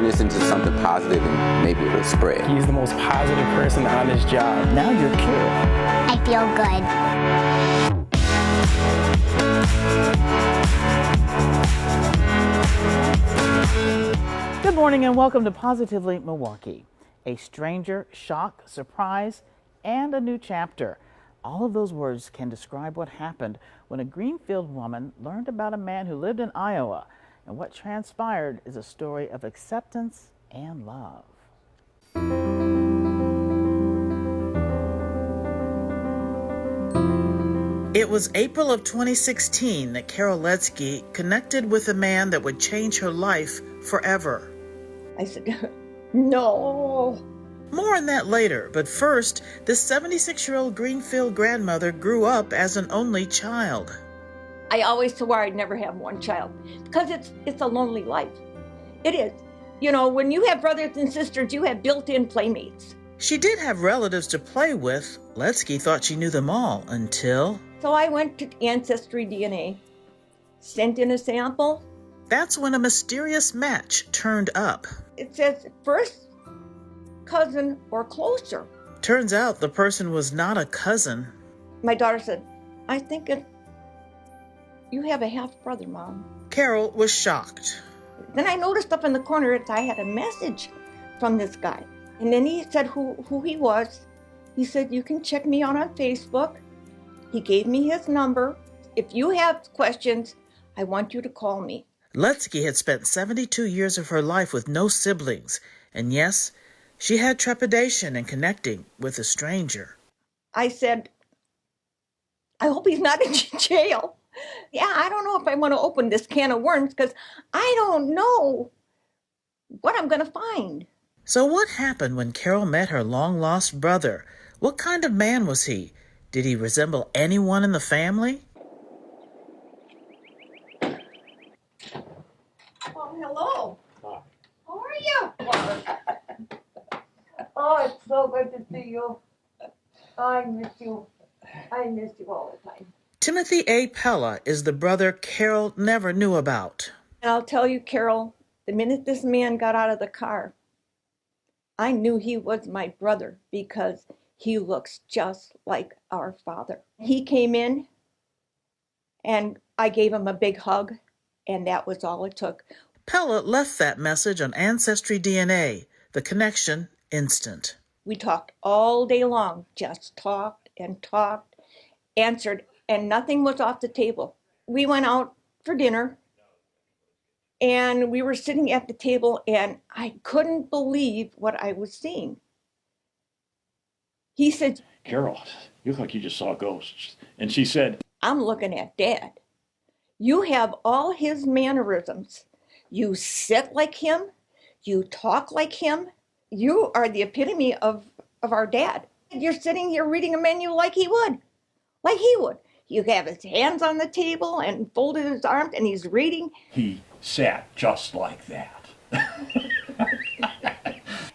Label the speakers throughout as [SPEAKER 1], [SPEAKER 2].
[SPEAKER 1] turn this into something positive and maybe it'll spread.
[SPEAKER 2] He's the most positive person on his job.
[SPEAKER 3] Now you're cured.
[SPEAKER 4] I feel good.
[SPEAKER 3] Good morning and welcome to Positively Milwaukee. A stranger, shock, surprise, and a new chapter. All of those words can describe what happened when a Greenfield woman learned about a man who lived in Iowa. And what transpired is a story of acceptance and love. It was April of 2016 that Carol Letsky connected with a man that would change her life forever.
[SPEAKER 5] I said, no.
[SPEAKER 3] More on that later, but first, this 76-year-old Greenfield grandmother grew up as an only child.
[SPEAKER 5] I always swore I'd never have one child because it's a lonely life. It is. You know, when you have brothers and sisters, you have built-in playmates.
[SPEAKER 3] She did have relatives to play with. Letsky thought she knew them all until...
[SPEAKER 5] So I went to Ancestry DNA, sent in a sample.
[SPEAKER 3] That's when a mysterious match turned up.
[SPEAKER 5] It says first cousin or closer.
[SPEAKER 3] Turns out the person was not a cousin.
[SPEAKER 5] My daughter said, I think you have a half-brother, Mom.
[SPEAKER 3] Carol was shocked.
[SPEAKER 5] Then I noticed up in the corner I had a message from this guy. And then he said who he was. He said, you can check me out on Facebook. He gave me his number. If you have questions, I want you to call me.
[SPEAKER 3] Letsky had spent 72 years of her life with no siblings. And yes, she had trepidation in connecting with a stranger.
[SPEAKER 5] I said, I hope he's not in jail. Yeah, I don't know if I want to open this can of worms because I don't know what I'm going to find.
[SPEAKER 3] So what happened when Carol met her long-lost brother? What kind of man was he? Did he resemble anyone in the family?
[SPEAKER 5] Oh, hello. Hi. How are you? Oh, it's so good to see you. I miss you. I miss you all the time.
[SPEAKER 3] Timothy A. Pella is the brother Carol never knew about.
[SPEAKER 5] And I'll tell you, Carol, the minute this man got out of the car, I knew he was my brother because he looks just like our father. He came in and I gave him a big hug, and that was all it took.
[SPEAKER 3] Pella left that message on Ancestry DNA. The connection instant.
[SPEAKER 5] We talked all day long, just talked and talked, answered, and nothing was off the table. We went out for dinner, and we were sitting at the table, and I couldn't believe what I was seeing. He said,
[SPEAKER 6] Carol, you look like you just saw ghosts. And she said,
[SPEAKER 5] I'm looking at Dad. You have all his mannerisms. You sit like him. You talk like him. You are the epitome of our dad. You're sitting here reading a menu like he would. Like he would. You have his hands on the table and folded his arms, and he's reading.
[SPEAKER 6] He sat just like that.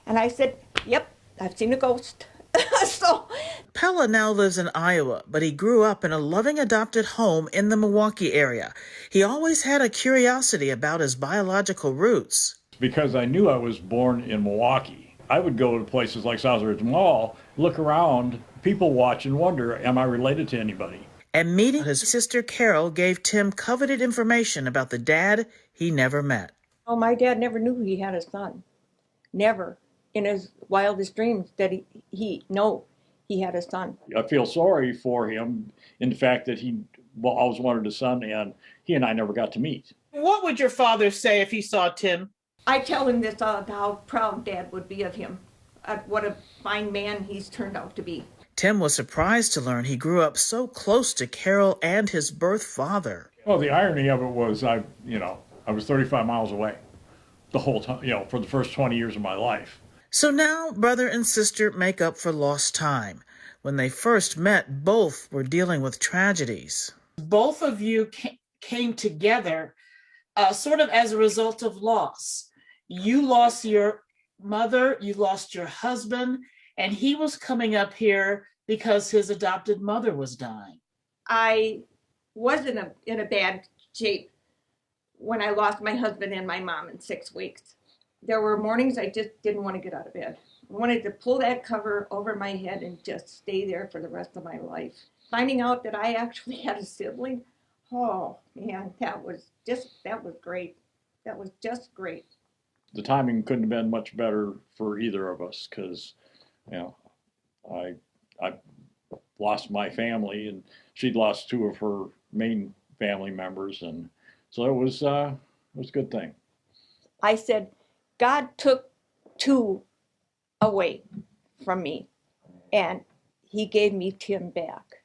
[SPEAKER 5] And I said, yep, I've seen a ghost. So
[SPEAKER 3] Pella now lives in Iowa, but he grew up in a loving adopted home in the Milwaukee area. He always had a curiosity about his biological roots.
[SPEAKER 6] Because I knew I was born in Milwaukee, I would go to places like Southridge Mall, look around, people watch and wonder, am I related to anybody?
[SPEAKER 3] And meeting his sister Carol gave Tim coveted information about the dad he never met.
[SPEAKER 5] Oh, my dad never knew he had a son. Never. In his wildest dreams that he had a son.
[SPEAKER 6] I feel sorry for him in the fact that he always wanted a son, and he and I never got to meet.
[SPEAKER 3] What would your father say if he saw Tim?
[SPEAKER 5] I tell him this, how proud Dad would be of him. What a fine man he's turned out to be.
[SPEAKER 3] Tim was surprised to learn he grew up so close to Carol and his birth father.
[SPEAKER 6] Well, the irony of it was I was 35 miles away the whole time, for the first 20 years of my life.
[SPEAKER 3] So now brother and sister make up for lost time. When they first met, both were dealing with tragedies.
[SPEAKER 7] Both of you came together sort of as a result of loss. You lost your mother, you lost your husband, and he was coming up here because his adopted mother was dying.
[SPEAKER 5] I was in a bad shape when I lost my husband and my mom in 6 weeks. There were mornings I just didn't want to get out of bed. I wanted to pull that cover over my head and just stay there for the rest of my life. Finding out that I actually had a sibling, oh man, that was great. That was just great.
[SPEAKER 6] The timing couldn't have been much better for either of us because, you know, I lost my family and she'd lost two of her main family members, and so it was a good thing.
[SPEAKER 5] I said, God took two away from me, and he gave me Tim back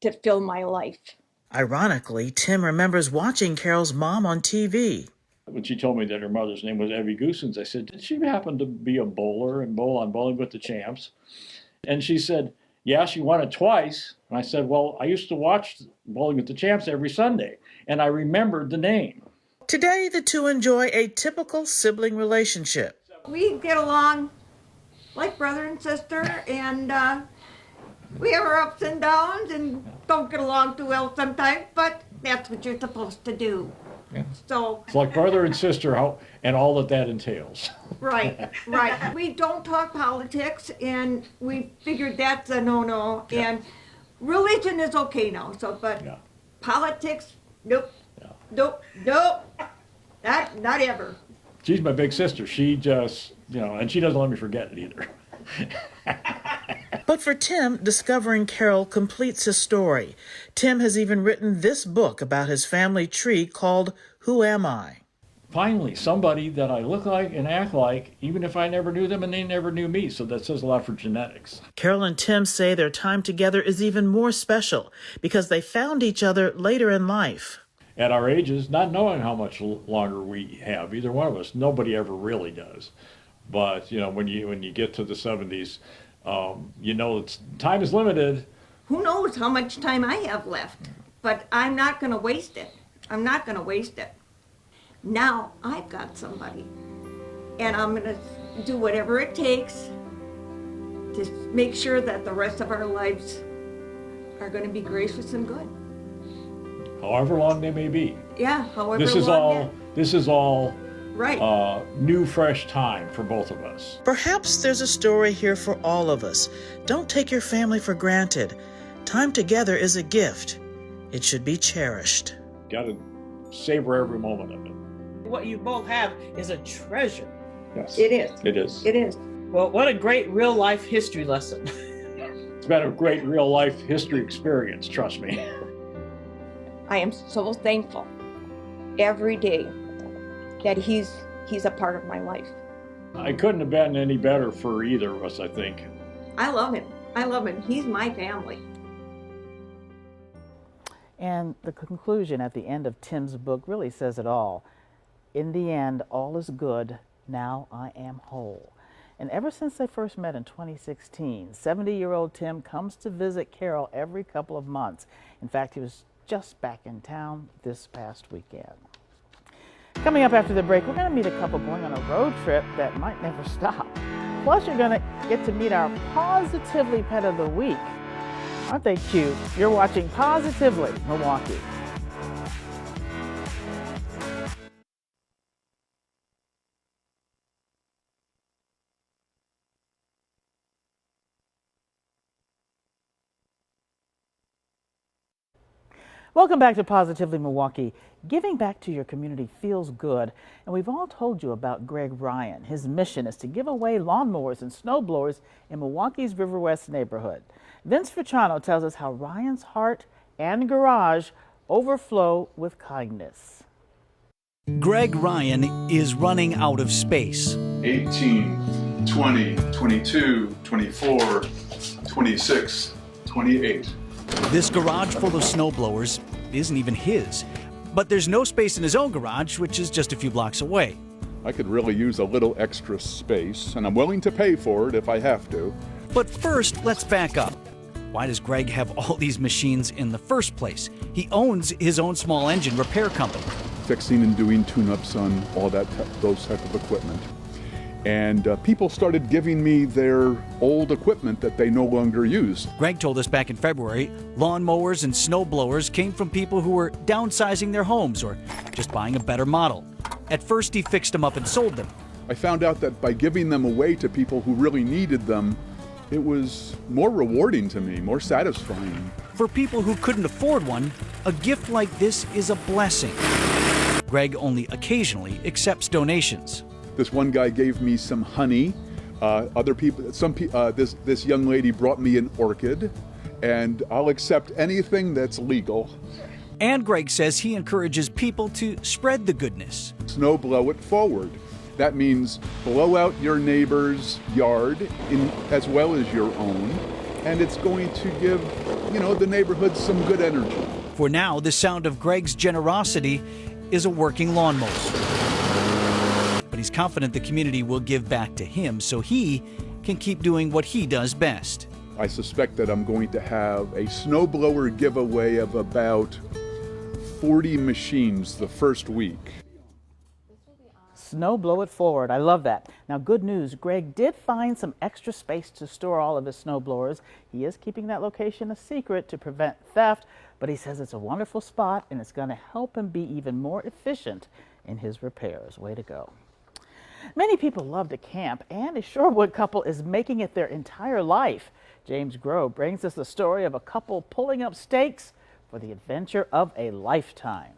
[SPEAKER 5] to fill my life.
[SPEAKER 3] Ironically, Tim remembers watching Carol's mom on TV.
[SPEAKER 6] When she told me that her mother's name was Evie Goosens, I said, did she happen to be a bowler and bowl on Bowling with the Champs? And she said, yeah, she won it twice. And I said, well, I used to watch Bowling with the Champs every Sunday, and I remembered the name.
[SPEAKER 3] Today, the two enjoy a typical sibling relationship.
[SPEAKER 5] We get along like brother and sister, and we have our ups and downs and don't get along too well sometimes, but that's what you're supposed to do.
[SPEAKER 6] Yeah.
[SPEAKER 5] So
[SPEAKER 6] it's like brother and sister, and all that entails.
[SPEAKER 5] Right. We don't talk politics, and we figured that's a no-no.
[SPEAKER 6] Yeah.
[SPEAKER 5] And religion is okay now, but
[SPEAKER 6] Yeah.
[SPEAKER 5] Politics, nope,
[SPEAKER 6] Yeah.
[SPEAKER 5] nope, not ever.
[SPEAKER 6] She's my big sister. She just, and she doesn't let me forget it either.
[SPEAKER 3] But for Tim, discovering Carol completes his story. Tim has even written this book about his family tree called Who Am I?
[SPEAKER 6] Finally, somebody that I look like and act like, even if I never knew them and they never knew me. So that says a lot for genetics.
[SPEAKER 3] Carol and Tim say their time together is even more special because they found each other later in life.
[SPEAKER 6] At our ages, not knowing how much longer we have, either one of us, nobody ever really does. But, when you get to the 70s, time is limited.
[SPEAKER 5] Who knows how much time I have left, but I'm not going to waste it. Now I've got somebody, and I'm going to do whatever it takes to make sure that the rest of our lives are going to be gracious and good.
[SPEAKER 6] However long they may be.
[SPEAKER 5] Yeah, however
[SPEAKER 6] This is
[SPEAKER 5] long.
[SPEAKER 6] all
[SPEAKER 5] Right.
[SPEAKER 6] new, fresh time for both of us.
[SPEAKER 3] Perhaps there's a story here for all of us. Don't take your family for granted. Time together is a gift. It should be cherished.
[SPEAKER 6] Got to savor every moment of it.
[SPEAKER 7] What you both have is a treasure.
[SPEAKER 6] Yes.
[SPEAKER 5] It is.
[SPEAKER 6] It is.
[SPEAKER 5] It is.
[SPEAKER 7] Well, what a great real life history lesson.
[SPEAKER 6] It's been a great real life history experience, trust me.
[SPEAKER 5] I am so thankful every day that he's a part of my life.
[SPEAKER 6] I couldn't have been any better for either of us, I think.
[SPEAKER 5] I love him. He's my family.
[SPEAKER 3] And the conclusion at the end of Tim's book really says it all. In the end, all is good. Now I am whole. And ever since they first met in 2016, 70-year-old Tim comes to visit Carol every couple of months. In fact, he was just back in town this past weekend. Coming up after the break, we're going to meet a couple going on a road trip that might never stop. Plus, you're going to get to meet our Positively Pet of the Week. Aren't they cute? You're watching Positively Milwaukee. Welcome back to Positively Milwaukee. Giving back to your community feels good, and we've all told you about Greg Ryan. His mission is to give away lawnmowers and snowblowers in Milwaukee's River West neighborhood. Vince Ficciano tells us how Ryan's heart and garage overflow with kindness.
[SPEAKER 4] Greg Ryan is running out of space.
[SPEAKER 8] 18, 20, 22, 24, 26, 28.
[SPEAKER 4] This garage full of snowblowers isn't even his. But there's no space in his own garage, which is just a few blocks away.
[SPEAKER 9] I could really use a little extra space, and I'm willing to pay for it if I have to.
[SPEAKER 4] But first, let's back up. Why does Greg have all these machines in the first place? He owns his own small engine repair company.
[SPEAKER 9] Fixing and doing tune-ups on all those type of equipment. And people started giving me their old equipment that they no longer use.
[SPEAKER 4] Greg told us back in February, lawnmowers and snowblowers came from people who were downsizing their homes or just buying a better model. At first, he fixed them up and sold them.
[SPEAKER 9] I found out that by giving them away to people who really needed them, it was more rewarding to me, more satisfying.
[SPEAKER 4] For people who couldn't afford one, a gift like this is a blessing. Greg only occasionally accepts donations.
[SPEAKER 9] This one guy gave me some honey. This young lady brought me an orchid, and I'll accept anything that's legal.
[SPEAKER 4] And Greg says he encourages people to spread the goodness.
[SPEAKER 9] Snow blow it forward. That means blow out your neighbor's yard as well as your own, and it's going to give, the neighborhood some good energy.
[SPEAKER 4] For now, the sound of Greg's generosity is a working lawnmower. But he's confident the community will give back to him so he can keep doing what he does best.
[SPEAKER 9] I suspect that I'm going to have a snowblower giveaway of about 40 machines the first week.
[SPEAKER 3] Snow blow it forward. I love that. Now, good news. Greg did find some extra space to store all of his snow blowers. He is keeping that location a secret to prevent theft, but he says it's a wonderful spot and it's going to help him be even more efficient in his repairs. Way to go. Many people love to camp, and a Shorewood couple is making it their entire life. James Grove brings us the story of a couple pulling up stakes for the adventure of a lifetime.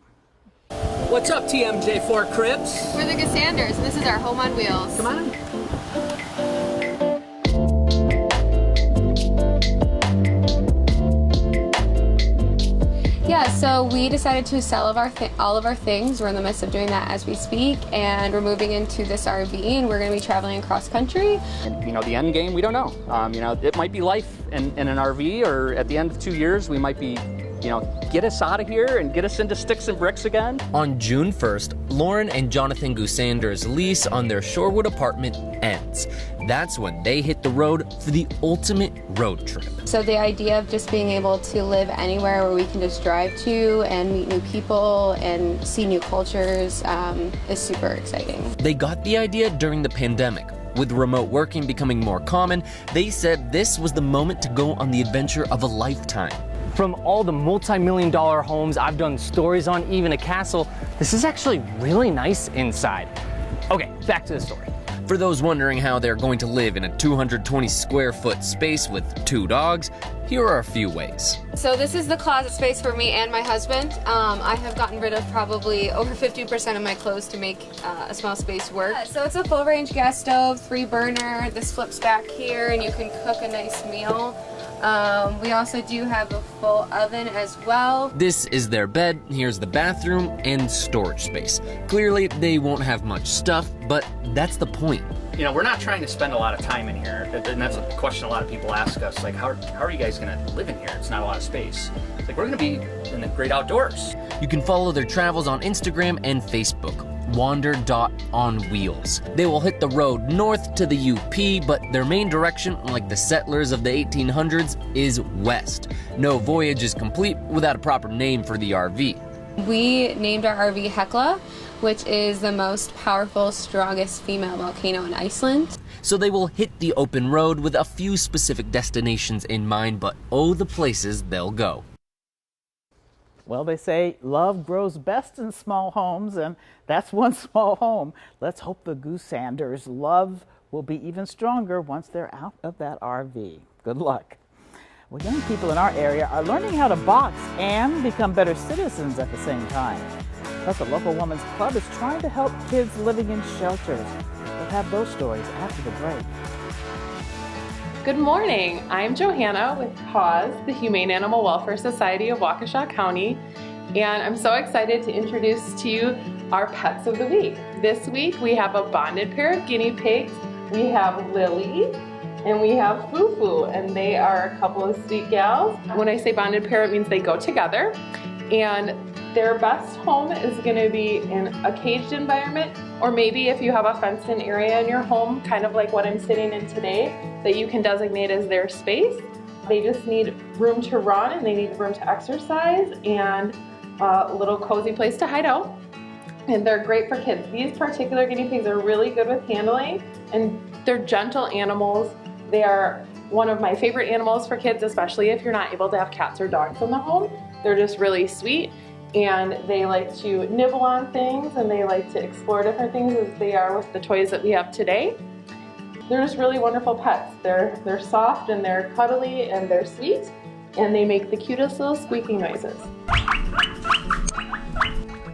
[SPEAKER 10] What's up, TMJ4 Cribs?
[SPEAKER 11] We're the Gusanders, and this is our home on wheels.
[SPEAKER 10] Come on.
[SPEAKER 11] Yeah, so we decided to sell all of our things. We're in the midst of doing that as we speak, and we're moving into this RV, and we're going to be traveling across country.
[SPEAKER 10] And, the end game, we don't know. It might be life in an RV, or at the end of 2 years, we might be get us out of here and get us into sticks and bricks again.
[SPEAKER 12] On June 1st, Lauren and Jonathan Gusanders' lease on their Shorewood apartment ends. That's when they hit the road for the ultimate road trip.
[SPEAKER 11] So the idea of just being able to live anywhere where we can just drive to and meet new people and see new cultures is super exciting. They
[SPEAKER 12] got the idea during the pandemic. With remote working becoming more common, they said this was the moment to go on the adventure of a lifetime.
[SPEAKER 13] From all the multi-million-dollar homes I've done stories on, even a castle, this is actually really nice inside. Okay, back to the story.
[SPEAKER 12] For those wondering how they're going to live in a 220 square foot space with 2 dogs, here are a few ways.
[SPEAKER 11] So this is the closet space for me and my husband. I have gotten rid of probably over 50% of my clothes to make a small space work. So it's a full range gas stove, 3 burner. This flips back here and you can cook a nice meal. We also do have a full oven as well.
[SPEAKER 12] This is their bed, here's the bathroom, and storage space. Clearly, they won't have much stuff, but that's the point.
[SPEAKER 10] We're not trying to spend a lot of time in here, and that's a question a lot of people ask us, like, how are you guys gonna live in here? It's not a lot of space. It's like, we're gonna be in the great outdoors.
[SPEAKER 12] You can follow their travels on Instagram and Facebook. Wander.onwheels. They will hit the road north to the UP, but their main direction, like the settlers of the 1800s, is west. No voyage is complete without a proper name for the RV.
[SPEAKER 11] We named our RV Hekla, which is the most powerful, strongest female volcano in Iceland.
[SPEAKER 12] So they will hit the open road with a few specific destinations in mind, but oh, the places they'll go.
[SPEAKER 3] Well, they say love grows best in small homes, and that's one small home. Let's hope the Gusanders' love will be even stronger once they're out of that RV. Good luck. Well, young people in our area are learning how to box and become better citizens at the same time. Plus, a local women's club is trying to help kids living in shelters. We'll have those stories after the break.
[SPEAKER 14] Good morning. I'm Johanna with PAWS, the Humane Animal Welfare Society of Waukesha County, and I'm so excited to introduce to you our pets of the week. This week we have a bonded pair of guinea pigs. We have Lily and we have Foo-Foo, and they are a couple of sweet gals. When I say bonded pair, it means they go together, and their best home is going to be in a caged environment, or maybe if you have a fenced-in area in your home, kind of like what I'm sitting in today, that you can designate as their space. They just need room to run, and they need room to exercise, and a little cozy place to hide out. And they're great for kids. These particular guinea pigs are really good with handling, and they're gentle animals. They are one of my favorite animals for kids, especially if you're not able to have cats or dogs in the home. They're just really sweet. and they like to nibble on things and they like to explore different things as they are with the toys that we have today. They're just really wonderful pets. They're soft and they're cuddly and they're sweet, and they make the cutest little squeaking noises.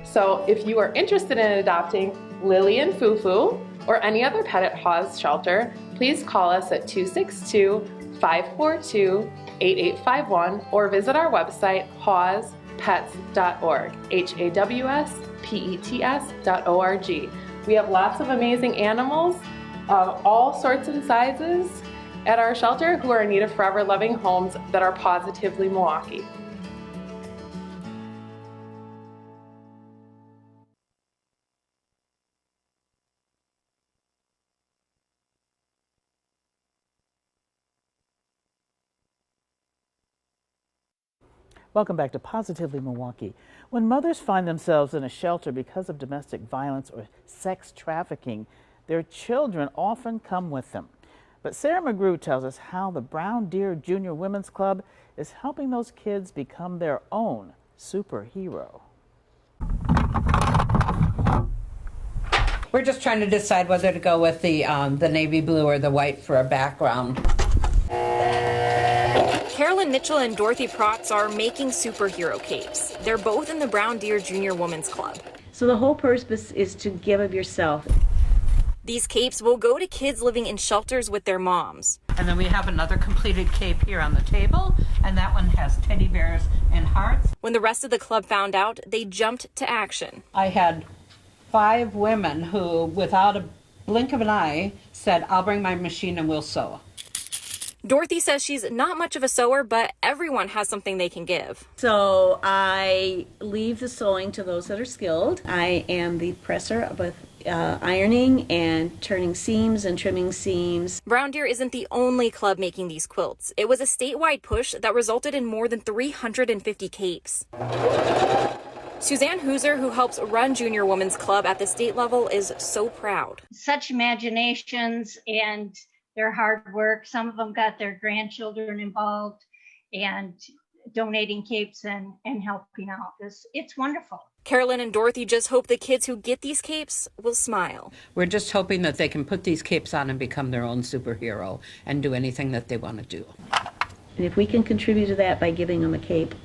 [SPEAKER 14] So if you are interested in adopting Lily and Fufu or any other pet at Hawes Shelter, please call us at 262-542-8851 or visit our website, hawespets.org, HAWSPETS.org. We have lots of amazing animals of all sorts and sizes at our shelter who are in need of forever loving homes that are positively Milwaukee.
[SPEAKER 3] Welcome back to Positively Milwaukee. When mothers find themselves in a shelter because of domestic violence or sex trafficking, their children often come with them. But Sarah McGrew tells us how the Brown Deer Junior Women's Club is helping those kids become their own superhero.
[SPEAKER 15] We're just trying to decide whether to go with the navy blue or the white for a background.
[SPEAKER 16] Carolyn Mitchell and Dorothy Protz are making superhero capes. They're both in the Brown Deer Junior Women's Club.
[SPEAKER 17] So the whole purpose is to give of yourself.
[SPEAKER 16] These capes will go to kids living in shelters with their moms.
[SPEAKER 15] And then we have another completed cape here on the table, and that one has teddy bears and hearts.
[SPEAKER 16] When the rest of the club found out, they jumped to action.
[SPEAKER 15] I had 5 women who, without a blink of an eye, said, "I'll bring my machine and we'll sew."
[SPEAKER 16] Dorothy says she's not much of a sewer, but everyone has something they can give.
[SPEAKER 17] So I leave the sewing to those that are skilled. I am the presser with ironing and turning seams and trimming seams.
[SPEAKER 16] Brown Deer isn't the only club making these quilts. It was a statewide push that resulted in more than 350 capes. Suzanne Hooser, who helps run Junior Women's Club at the state level, is so proud.
[SPEAKER 18] Such imaginations and their hard work. Some of them got their grandchildren involved and donating capes and helping out. It's wonderful.
[SPEAKER 16] Carolyn and Dorothy just hope the kids who get these capes will smile.
[SPEAKER 15] We're just hoping that they can put these capes on and become their own superhero and do anything that they want to do.
[SPEAKER 17] And if we can contribute to that by giving them a cape,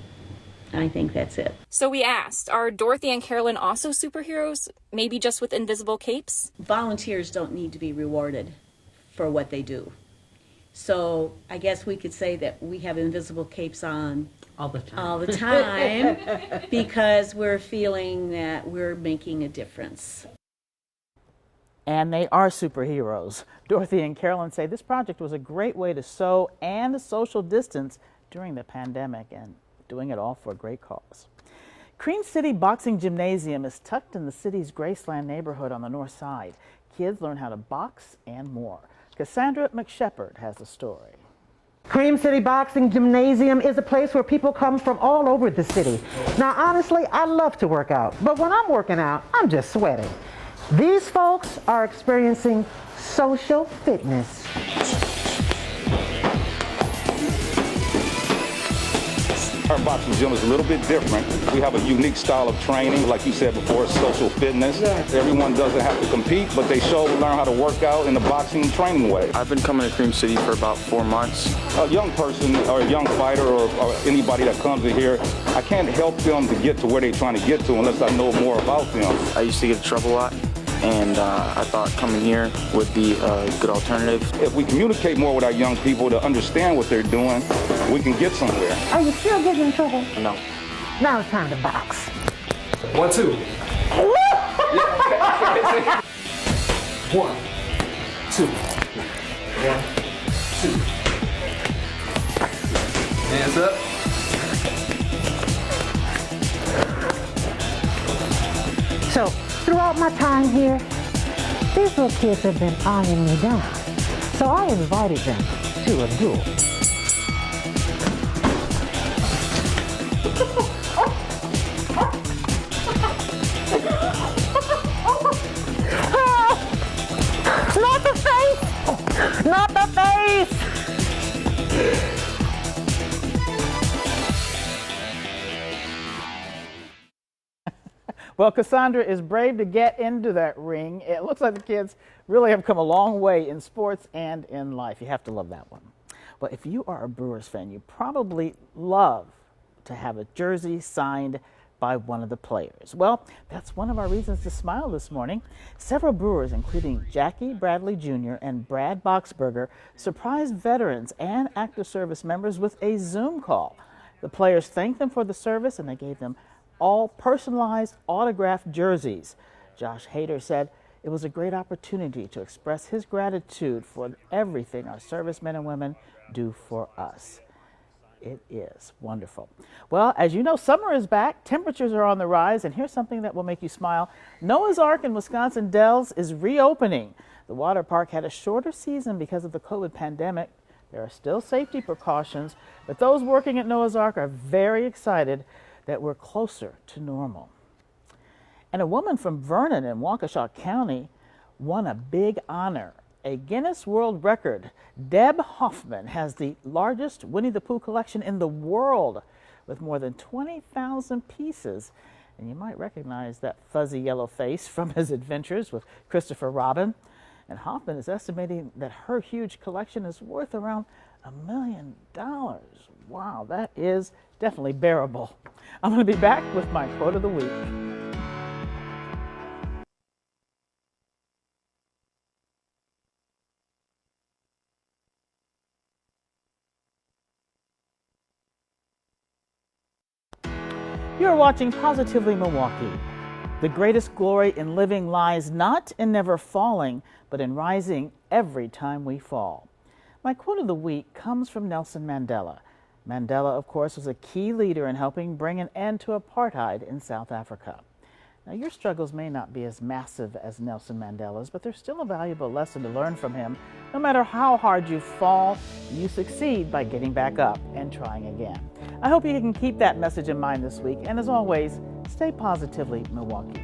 [SPEAKER 17] I think that's it.
[SPEAKER 16] So we asked, are Dorothy and Carolyn also superheroes? Maybe just with invisible capes?
[SPEAKER 17] Volunteers don't need to be rewarded for what they do. So I guess we could say that we have invisible capes on
[SPEAKER 15] all the time,
[SPEAKER 17] because we're feeling that we're making a difference.
[SPEAKER 3] And they are superheroes. Dorothy and Carolyn say this project was a great way to sew and social distance during the pandemic, and doing it all for a great cause. Cream City Boxing Gymnasium is tucked in the city's Graceland neighborhood on the north side. Kids learn how to box and more. Cassandra McShepard has the story.
[SPEAKER 19] Cream City Boxing Gymnasium is a place where people come from all over the city. Now, honestly, I love to work out, but when I'm working out, I'm just sweating. These folks are experiencing social fitness.
[SPEAKER 20] Our boxing gym is a little bit different. We have a unique style of training. Like you said before, it's social fitness. Everyone doesn't have to compete, but they learn how to work out in the boxing training way.
[SPEAKER 21] I've been coming to Cream City for about 4 months.
[SPEAKER 20] A young person or a young fighter or anybody that comes in here, I can't help them to get to where they're trying to get to unless I know more about them.
[SPEAKER 21] I used to get in trouble a lot, and I thought coming here would be a good alternative.
[SPEAKER 20] If we communicate more with our young people to understand what they're doing, we can get somewhere.
[SPEAKER 19] Are you still getting in trouble?
[SPEAKER 21] No.
[SPEAKER 19] Now it's time to box.
[SPEAKER 21] 1, 2.
[SPEAKER 19] 1,
[SPEAKER 21] 2. 1, 2. Hands up.
[SPEAKER 19] So, throughout my time here, these little kids have been eyeing me down. So I invited them to a duel. Not the face! Not the face!
[SPEAKER 3] Well, Cassandra is brave to get into that ring. It looks like the kids really have come a long way in sports and in life. You have to love that one. Well, if you are a Brewers fan, you probably love to have a jersey signed by one of the players. Well, that's one of our reasons to smile this morning. Several Brewers, including Jackie Bradley Jr. and Brad Boxberger, surprised veterans and active service members with a Zoom call. The players thanked them for the service, and they gave them all personalized autographed jerseys. Josh Hader said it was a great opportunity to express his gratitude for everything our servicemen and women do for us. It is wonderful. Well, as you know, summer is back. Temperatures are on the rise, and here's something that will make you smile. Noah's Ark in Wisconsin Dells is reopening. The water park had a shorter season because of the COVID pandemic. There are still safety precautions, but those working at Noah's Ark are very excited that we're closer to normal. And a woman from Vernon in Waukesha County won a big honor. A Guinness World Record. Deb Hoffman has the largest Winnie the Pooh collection in the world with more than 20,000 pieces. And you might recognize that fuzzy yellow face from his adventures with Christopher Robin. And Hoffman is estimating that her huge collection is worth around $1 million. Wow, that is definitely bearable. I'm going to be back with my quote of the week. You are watching Positively Milwaukee. The greatest glory in living lies not in never falling, but in rising every time we fall. My quote of the week comes from Nelson Mandela. Mandela, of course, was a key leader in helping bring an end to apartheid in South Africa. Now, your struggles may not be as massive as Nelson Mandela's, but there's still a valuable lesson to learn from him. No matter how hard you fall, you succeed by getting back up and trying again. I hope you can keep that message in mind this week, and as always, stay positively Milwaukee.